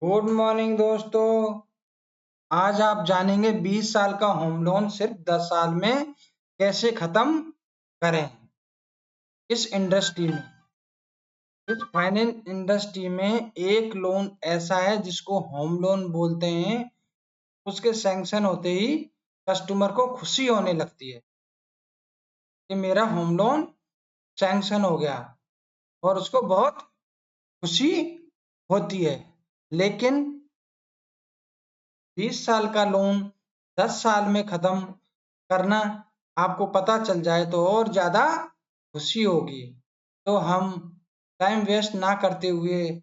Good morning दोस्तों। आज आप जानेंगे 20 साल का होम लोन सिर्फ 10 साल में कैसे खत्म करें। इस इंडस्ट्री में, इस फाइनेंस इंडस्ट्री में एक लोन ऐसा है जिसको होम लोन बोलते हैं। उसके सैंक्शन होते ही कस्टमर को खुशी होने लगती है कि मेरा होम लोन सैंक्शन हो गया और उसको बहुत खुशी होती है। लेकिन 20 साल का लोन 10 साल में खत्म करना आपको पता चल जाए तो और ज्यादा खुशी होगी। तो हम टाइम वेस्ट ना करते हुए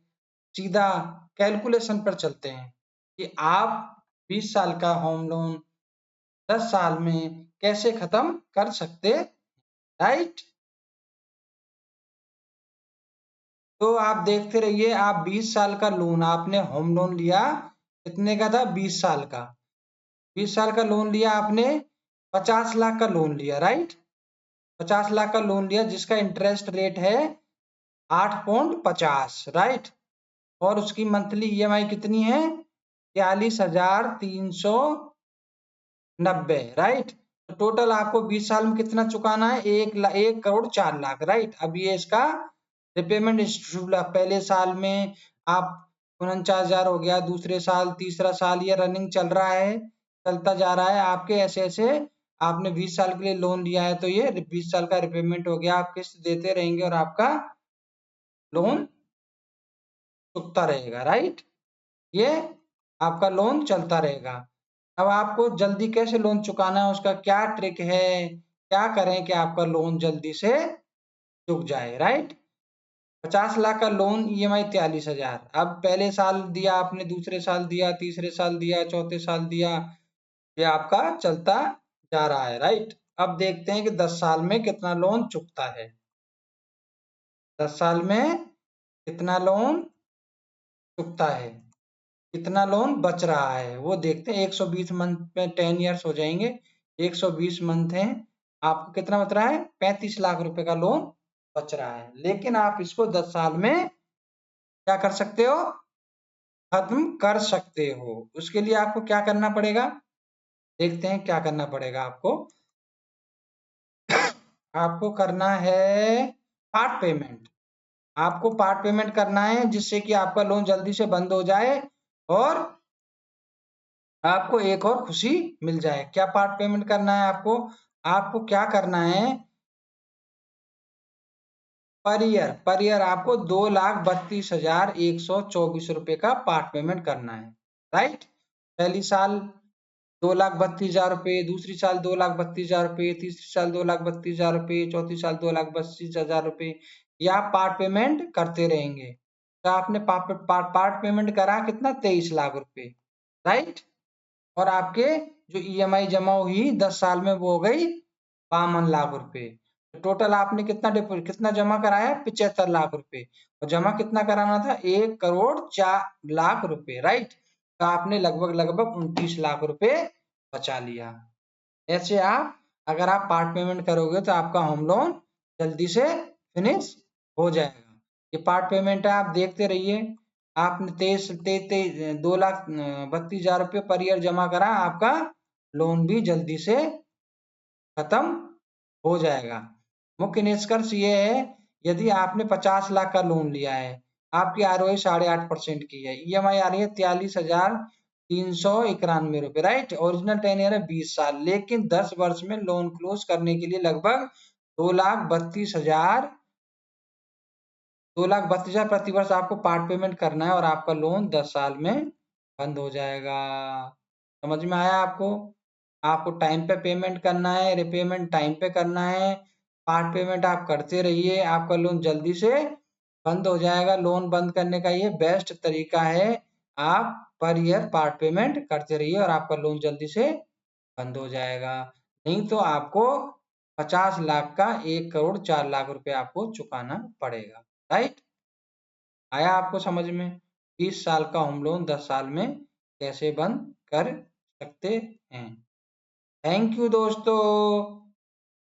सीधा कैलकुलेशन पर चलते हैं कि आप 20 साल का होम लोन 10 साल में कैसे खत्म कर सकते, राइट। तो आप देखते रहिए। आप 20 साल का लोन, आपने होम लोन लिया कितने का था? 20 साल का। 20 साल का लोन लिया आपने, 50 लाख का लोन लिया, राइट। 50 लाख का लोन लिया जिसका इंटरेस्ट रेट है 8.50, राइट। और उसकी मंथली ईएमआई कितनी है? 43,390, राइट। तो टोटल आपको 20 साल में कितना चुकाना है? 1,04,00,000, राइट। अब ये इसका रिपेमेंट शेड्यूल, पहले साल में आप 49,000 हो गया, दूसरे साल, तीसरा साल, ये रनिंग चल रहा है, चलता जा रहा है आपके। ऐसे ऐसे आपने 20 साल के लिए लोन लिया है तो ये 20 साल का रिपेमेंट हो गया। आप किस्त देते रहेंगे और आपका लोन चुकता रहेगा, राइट। ये आपका लोन चलता रहेगा। अब आपको जल्दी कैसे लोन चुकाना है, उसका क्या ट्रिक है, क्या करें कि आपका लोन जल्दी से चुक जाए, राइट। 50 लाख का लोन, ईएमआई 43,000। अब पहले साल दिया आपने, दूसरे साल दिया, तीसरे साल दिया, चौथे साल दिया, ये आपका चलता जा रहा है, राइट। अब देखते हैं कि 10 साल में कितना लोन चुकता है। 10 साल में कितना लोन चुकता है, कितना लोन बच रहा है, वो देखते हैं। 120 मंथ में 10 ईयर्स हो जाएंगे, 120 मंथ है। आपको कितना बच रहा है? 35 लाख रुपए का लोन बच रहा है। लेकिन आप इसको 10 साल में क्या कर सकते हो? खत्म कर सकते हो। उसके लिए आपको क्या करना पड़ेगा, देखते हैं क्या करना पड़ेगा आपको। आपको करना है पार्ट पेमेंट। आपको पार्ट पेमेंट करना है जिससे कि आपका लोन जल्दी से बंद हो जाए और आपको एक और खुशी मिल जाए। क्या पार्ट पेमेंट करना है आपको? आपको क्या करना है? पर ईयर आपको 2,32,124 रुपए का पार्ट पेमेंट करना है, राइट। पहली साल 2,32,000 रुपए, दूसरी साल 2,32,000 रुपए, तीसरी साल 2,32,000 रुपए, चौथी साल 2,32,000 रुपए। ये आप पार्ट पेमेंट करते रहेंगे। तो आपने पार्ट पेमेंट करा कितना? 23 लाख रुपए, राइट। और आपके जो ईएमआई जमा हुई 10 साल में वो हो गई 52 लाख रुपए। तो टोटल आपने कितना डिपॉजिट, कितना जमा कराया? 75 लाख रुपए। और जमा कितना कराना था? 1,04,00,000 रुपए, राइट। तो आपने लगभग लगभग 29 लाख रुपए बचा लिया। ऐसे आप अगर आप पार्ट पेमेंट करोगे तो आपका होम लोन जल्दी से फिनिश हो जाएगा। ये पार्ट पेमेंट है, आप देखते रहिए। आपने 2,32,000 रुपये पर ईयर जमा करा, आपका लोन भी जल्दी से खत्म हो जाएगा। मुख्य निष्कर्ष ये है, यदि आपने 50 लाख का लोन लिया है, आपकी आरओई 8.5% की है, ईएमआई आ रही है 43,391 रुपए, राइट। ओरिजिनल टेन्योर है 20 साल, लेकिन 10 वर्ष में लोन क्लोज करने के लिए लगभग 2,32,000 प्रतिवर्ष आपको पार्ट पेमेंट करना है और आपका लोन 10 साल में बंद हो जाएगा। समझ में आया आपको? आपको टाइम पे पेमेंट करना है, रिपेमेंट टाइम पे करना है, पार्ट पेमेंट आप करते रहिए, आपका लोन जल्दी से बंद हो जाएगा। लोन बंद करने का ये बेस्ट तरीका है। आप पर ईयर पार्ट पेमेंट करते रहिए और आपका लोन जल्दी से बंद हो जाएगा। नहीं तो आपको 50 लाख का 1,04,00,000 रुपए आपको चुकाना पड़ेगा, राइट। आया आपको समझ में? 20 साल का होम लोन 10 साल में कैसे बंद कर सकते हैं। थैंक यू दोस्तों।